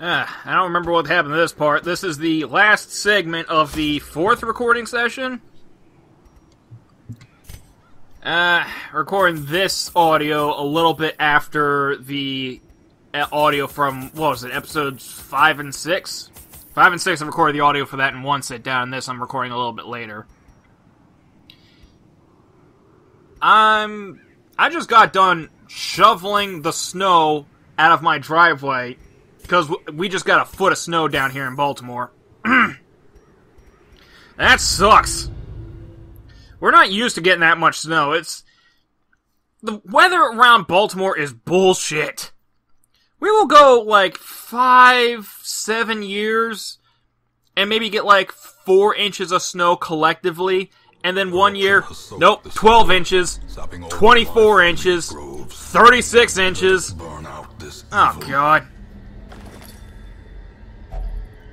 I don't remember what happened to this part. This is the last segment of the 4th recording session. Recording this audio a little bit after the audio from, what was it, episodes 5 and 6? 5 and 6, I recorded the audio for that in one sit down, and this I'm recording a little bit later. I just got done shoveling the snow out of my driveway, because we just got a foot of snow down here in Baltimore. That sucks. We're not used to getting that much snow. The weather around Baltimore is bullshit. We will go, like, 5-7 years, and maybe get, like, 4 inches of snow collectively, and then one year, nope, 12 inches, 24 inches, 36 inches. Oh, God.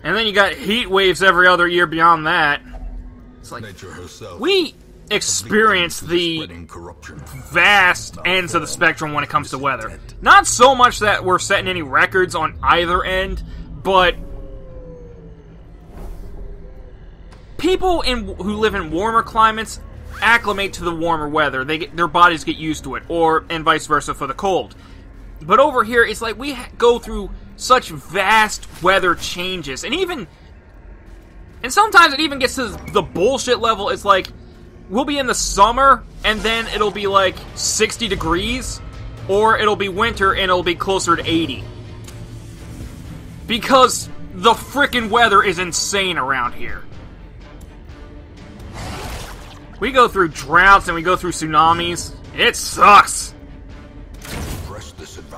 And then you got heat waves every other year beyond that. It's like, we experience the vast ends of the spectrum when it comes to weather. Not so much that we're setting any records on either end, but people who live in warmer climates acclimate to the warmer weather. Their bodies get used to it, and vice versa for the cold. But over here, it's like we go through such vast weather changes, and sometimes it even gets to the bullshit level. It's like, we'll be in the summer, and then it'll be like 60 degrees, or it'll be winter, and it'll be closer to 80. Because the frickin' weather is insane around here. We go through droughts, and we go through tsunamis. It sucks!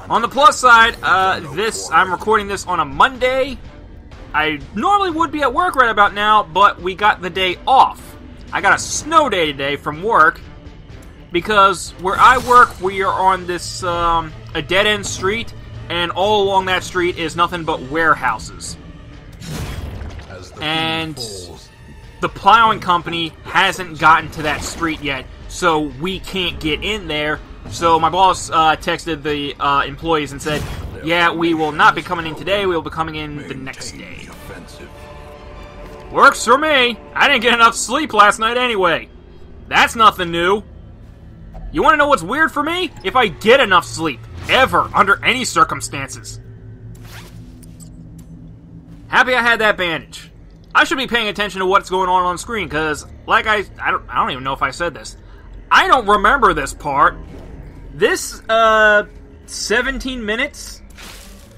On the plus side, I'm recording this on a Monday. I normally would be at work right about now, but we got the day off. I got a snow day today from work, because where I work, we are on this, a dead-end street, and all along that street is nothing but warehouses. And the plowing company hasn't gotten to that street yet, so we can't get in there. So my boss texted the employees and said, yeah, we will not be coming in today, we will be coming in the next day. Works for me. I didn't get enough sleep last night anyway. That's nothing new. You want to know what's weird for me? If I get enough sleep. Ever. Under any circumstances. Happy I had that bandage. I should be paying attention to what's going on screen, because, like I don't even know if I said this. I don't remember this part. This, 17 minutes?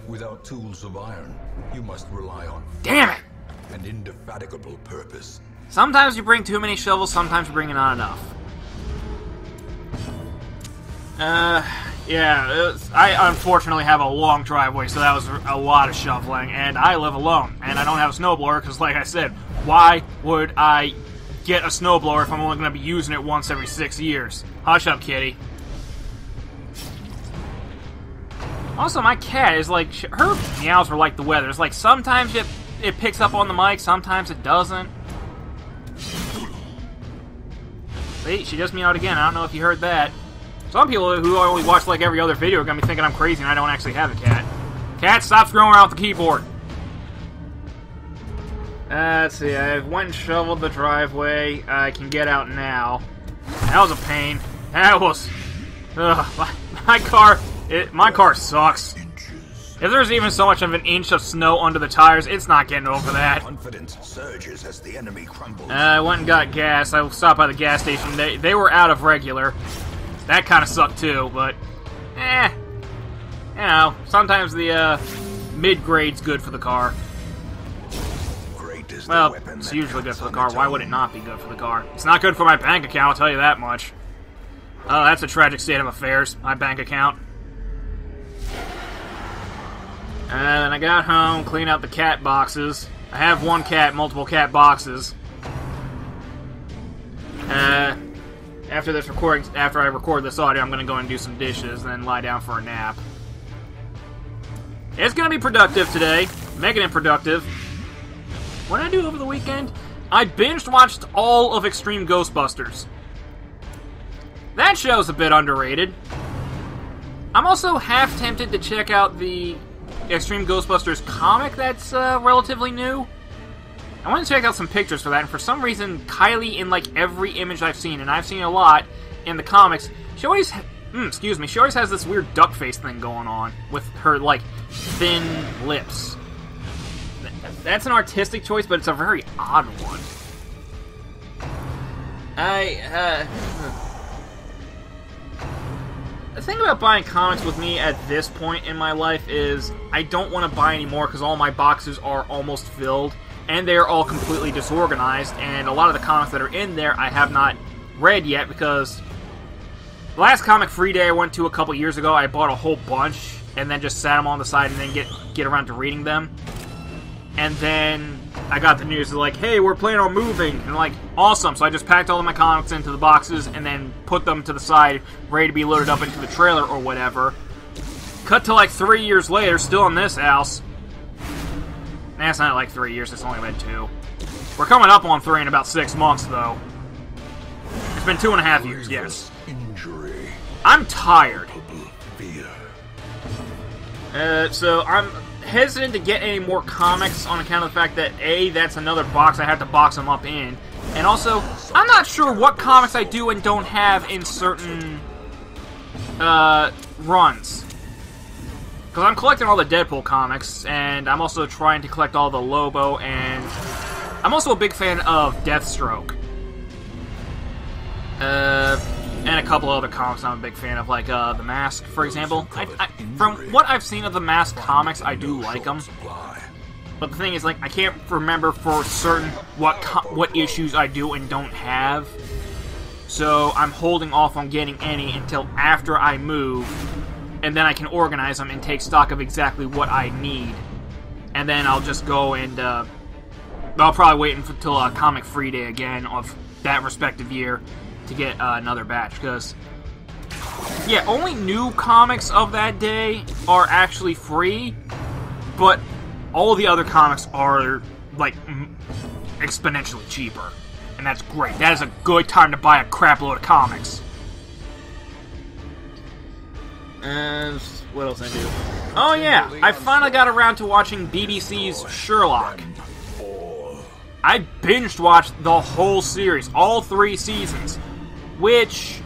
Without tools of iron, you must rely on... Damn it! An indefatigable purpose. Sometimes you bring too many shovels, sometimes you bring not enough. Yeah, I unfortunately have a long driveway, so that was a lot of shoveling, and I live alone, and I don't have a snowblower, because like I said, why would I get a snowblower if I'm only going to be using it once every 6 years? Hush up, kitty. Also, my cat is like, her meows are like the weather. It's like, sometimes it picks up on the mic, sometimes it doesn't. See, she just meowed again. I don't know if you heard that. Some people who only watch like every other video are going to be thinking I'm crazy and I don't actually have a cat. Cat, stop screwing around with the keyboard. Let's see, I went and shoveled the driveway. I can get out now. That was a pain. That was... Ugh, my car sucks. If there's even so much of an inch of snow under the tires, it's not getting over that. Confidence surges as the enemy crumbles. I went and got gas. I stopped by the gas station. They were out of regular. That kind of sucked too, but you know, sometimes the mid-grade's good for the car. Well, it's usually good for the car. Why would it not be good for the car? It's not good for my bank account, I'll tell you that much. Oh, that's a tragic state of affairs, my bank account. And I got home, cleaned out the cat boxes. I have one cat, multiple cat boxes. After I record this audio, I'm going to go and do some dishes, and then lie down for a nap. It's going to be productive today. Making it productive. What did I do over the weekend? I binge-watched all of Extreme Ghostbusters. That show's a bit underrated. I'm also half tempted to check out the Extreme Ghostbusters comic that's relatively new. I want to check out some pictures for that, and for some reason, Kylie, in like every image I've seen, and I've seen a lot in the comics, she always, she always has this weird duck face thing going on with her like thin lips. That's an artistic choice, but it's a very odd one. The thing about buying comics with me at this point in my life is I don't want to buy any more because all my boxes are almost filled, and they're all completely disorganized, and a lot of the comics that are in there I have not read yet because the last comic free day I went to a couple years ago, I bought a whole bunch and then just sat them on the side and then get around to reading them. And then I got the news like, hey, we're planning on moving. And like, awesome. So I just packed all of my comics into the boxes and then put them to the side, ready to be loaded up into the trailer or whatever. Cut to like 3 years later, still in this house. Nah, it's not like 3 years, it's only been 2. We're coming up on 3 in about 6 months, though. It's been 2.5 years, yes. Injury. I'm tired. Fear. So I'm hesitant to get any more comics on account of the fact that, A, that's another box I have to box them up in, and also, I'm not sure what comics I do and don't have in certain, runs. Because I'm collecting all the Deadpool comics, and I'm also trying to collect all the Lobo, and I'm also a big fan of Deathstroke. And a couple other comics I'm a big fan of, like The Mask, for example. From what I've seen of The Mask comics, I do like them. But the thing is, like, I can't remember for certain what issues I do and don't have. So I'm holding off on getting any until after I move, and then I can organize them and take stock of exactly what I need. And then I'll just go and, I'll probably wait until a comic free day again of that respective year to get another batch, because, yeah, only new comics of that day are actually free, but all the other comics are, like, exponentially cheaper, and that's great. That is a good time to buy a crap load of comics. And what else I do? Oh yeah, I finally got around to watching BBC's Sherlock. I binge-watched the whole series, all 3 seasons, which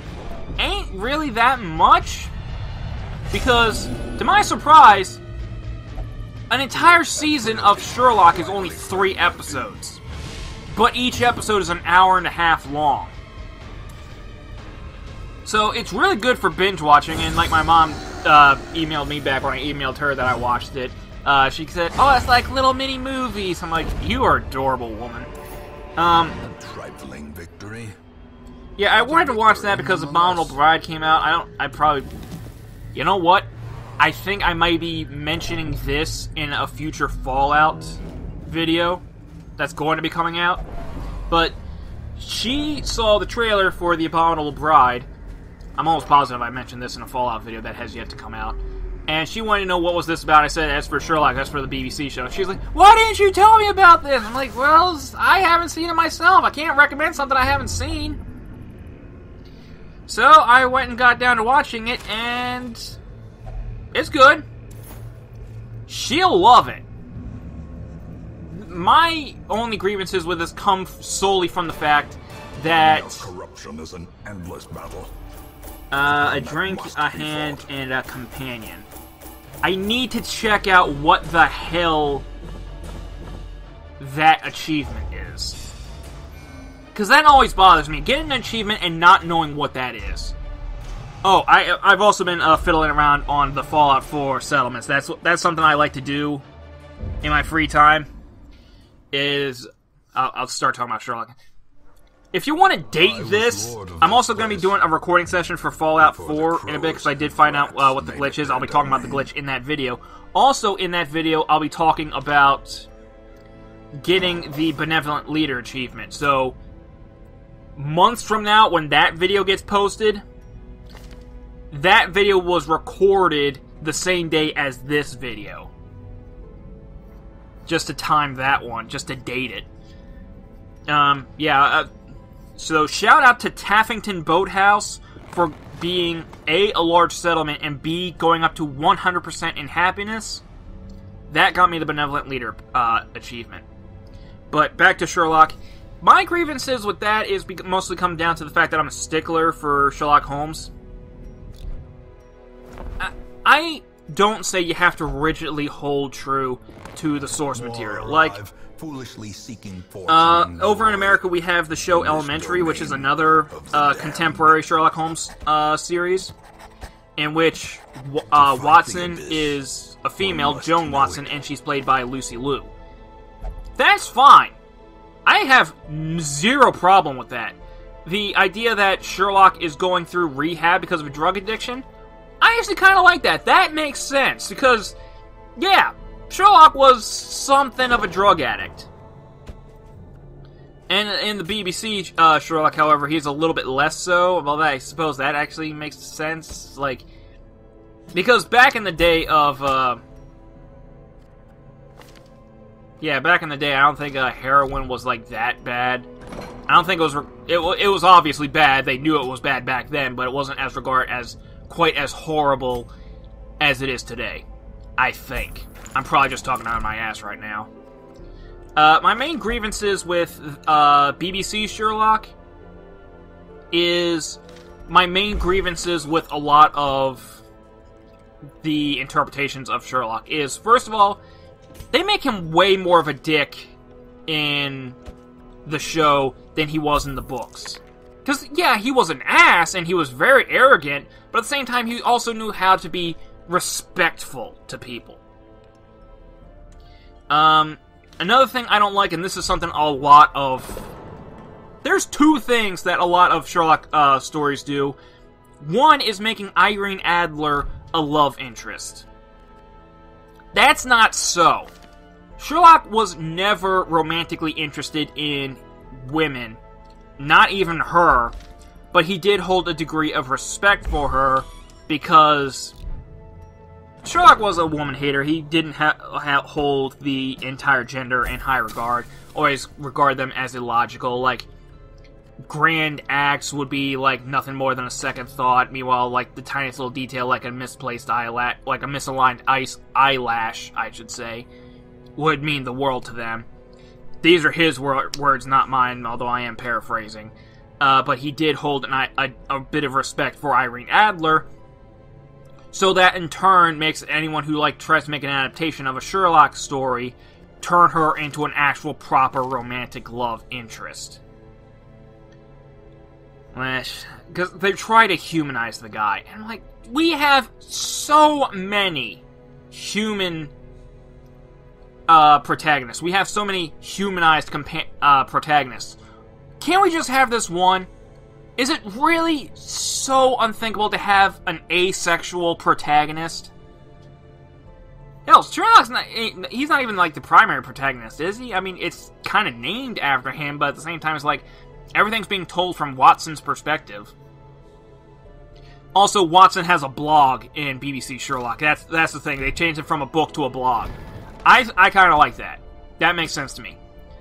ain't really that much, because, to my surprise, an entire season of Sherlock is only 3 episodes, but each episode is an hour and a half long. So it's really good for binge-watching, and like my mom emailed me back when I emailed her that I watched it, she said, oh, it's like little mini movies. I'm like, you are adorable, woman. A trifling victory. Yeah, I wanted to watch that because Abominable Bride came out. You know what? I think I might be mentioning this in a future Fallout video that's going to be coming out. But she saw the trailer for The Abominable Bride. I'm almost positive I mentioned this in a Fallout video that has yet to come out. And she wanted to know what was this about. I said, that's for Sherlock, that's for the BBC show. She's like, why didn't you tell me about this? I'm like, well, I haven't seen it myself. I can't recommend something I haven't seen. So I went and got down to watching it, and it's good. She'll love it. My only grievances with this come solely from the fact that Corruption is an endless battle. a drink, a hand, and a companion. I need to check out what the hell that achievement is. Because that always bothers me. Getting an achievement and not knowing what that is. Oh, I've also been fiddling around on the Fallout 4 settlements. That's something I like to do in my free time. I'll start talking about Sherlock. If you want to date this, I'm also going to be doing a recording session for Fallout 4 in a bit, because I did find out what the glitch is. I'll be talking about the glitch in that video. Also, in that video, I'll be talking about getting the Benevolent Leader achievement. So, months from now, when that video gets posted, that video was recorded the same day as this video. Just to time that one, just to date it. So shout out to Taffington Boathouse for being A large settlement, and B, going up to 100% in happiness. That got me the Benevolent Leader achievement. But back to Sherlock. My grievances with that is mostly come down to the fact that I'm a stickler for Sherlock Holmes. I don't say you have to rigidly hold true to the source material. Like, foolishly seeking fortune over in America we have the show Elementary, which is another contemporary Sherlock Holmes series, in which Watson is a female, Joan Watson, and she's played by Lucy Liu. That's fine. I have zero problem with that. The idea that Sherlock is going through rehab because of a drug addiction, I actually kind of like that. That makes sense, because, yeah, Sherlock was something of a drug addict. And in the BBC Sherlock, however, he's a little bit less so. Well, I suppose that actually makes sense. Like, because back in the day of, yeah, back in the day, I don't think heroin was, like, that bad. I don't think it was... It was obviously bad. They knew it was bad back then, but it wasn't as quite as horrible as it is today. I think. I'm probably just talking out of my ass right now. My main grievances with BBC Sherlock is my main grievances with a lot of the interpretations of Sherlock is, first of all, they make him way more of a dick in the show than he was in the books. Because, yeah, he was an ass, and he was very arrogant, but at the same time, he also knew how to be respectful to people. Another thing I don't like, and this is something a lot of... There's two things that a lot of Sherlock stories do. One is making Irene Adler a love interest. That's not so. Sherlock was never romantically interested in women, not even her, but he did hold a degree of respect for her because Sherlock was a woman hater. He didn't hold the entire gender in high regard, always regard them as illogical. Like, grand acts would be like nothing more than a second thought. Meanwhile, like the tiniest little detail, like a misplaced eyelash, like a misaligned eyelash, I should say, would mean the world to them. These are his words, not mine, although I am paraphrasing. But he did hold a bit of respect for Irene Adler, so that in turn makes anyone who like tries to make an adaptation of a Sherlock story turn her into an actual proper romantic love interest. Because they try to humanize the guy. And I'm like, we have so many human protagonists. We have so many humanized protagonists. Can't we just have this one? Is it really so unthinkable to have an asexual protagonist? Hell, Sherlock's he's not even like the primary protagonist, is he? I mean, it's kind of named after him, but at the same time, it's like everything's being told from Watson's perspective. Also, Watson has a blog in BBC Sherlock. That's the thing. They changed it from a book to a blog. I kind of like that. That makes sense to me.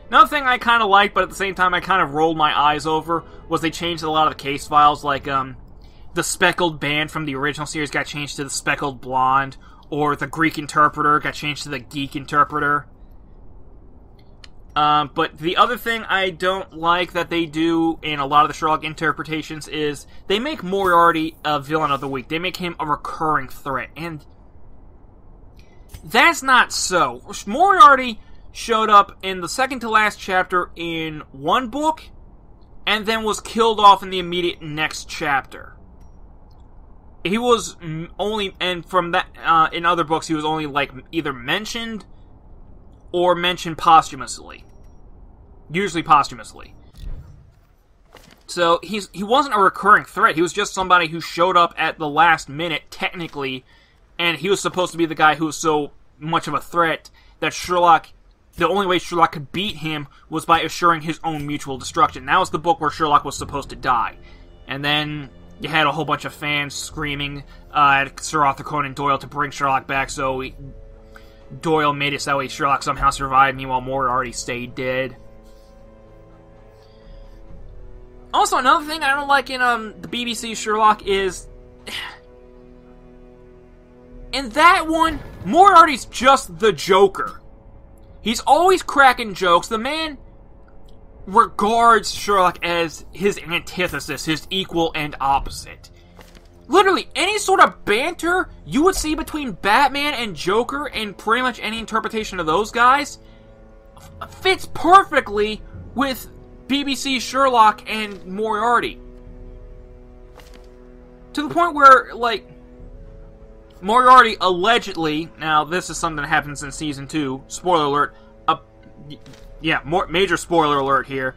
Another thing I kind of like, but at the same time I kind of rolled my eyes over, was they changed a lot of the case files. Like, the Speckled Band from the original series got changed to the Speckled Blonde, or the Greek Interpreter got changed to the Geek Interpreter. But the other thing I don't like that they do in a lot of the Sherlock interpretations is they make Moriarty a villain of the week. They make him a recurring threat, and that's not so. Moriarty showed up in the second to last chapter in one book, and then was killed off in the immediate next chapter. He was only, and from that, in other books, he was only, like, either mentioned or mentioned posthumously. Usually posthumously. So, he wasn't a recurring threat. He was just somebody who showed up at the last minute, technically, and he was supposed to be the guy who was so much of a threat that Sherlock, the only way Sherlock could beat him was by assuring his own mutual destruction. That was the book where Sherlock was supposed to die. And then you had a whole bunch of fans screaming at Sir Arthur Conan Doyle to bring Sherlock back, so Doyle made it so that way Sherlock somehow survived, meanwhile Moriarty stayed dead. Also, another thing I don't like in the BBC Sherlock is, In that one, Moriarty's just the Joker. He's always cracking jokes. The man regards Sherlock as his antithesis, his equal and opposite. Literally, any sort of banter you would see between Batman and Joker, and pretty much any interpretation of those guys, fits perfectly with BBC Sherlock and Moriarty. To the point where, like, Moriarty allegedly, now this is something that happens in Season 2, spoiler alert, major spoiler alert here,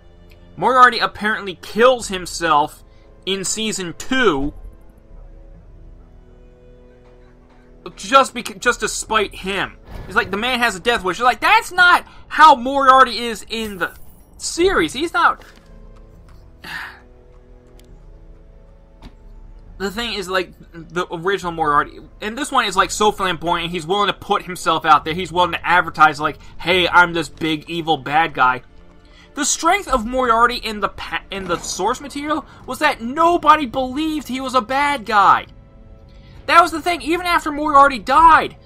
Moriarty apparently kills himself in Season 2 just to spite him. He's like, the man has a death wish. You're like, that's not how Moriarty is in the series. He's not... The thing is, like, the original Moriarty, and this one is, like, so flamboyant, he's willing to put himself out there, he's willing to advertise, like, hey, I'm this big, evil, bad guy. The strength of Moriarty in the source material was that nobody believed he was a bad guy. That was the thing, even after Moriarty died,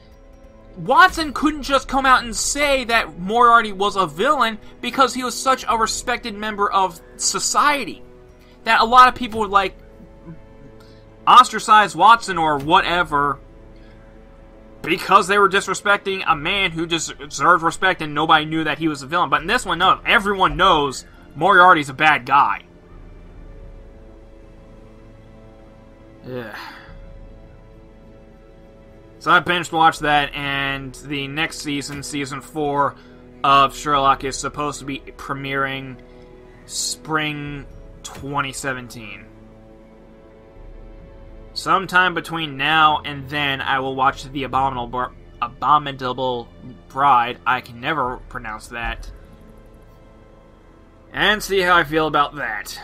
Watson couldn't just come out and say that Moriarty was a villain because he was such a respected member of society. That a lot of people would, like, ostracize Watson or whatever because they were disrespecting a man who deserved respect and nobody knew that he was a villain. But in this one, no, everyone knows Moriarty's a bad guy. Ugh. So I binge watched that, and the next season, Season 4 of Sherlock, is supposed to be premiering spring 2017. Sometime between now and then, I will watch The Abominable Bride. I can never pronounce that. And see how I feel about that.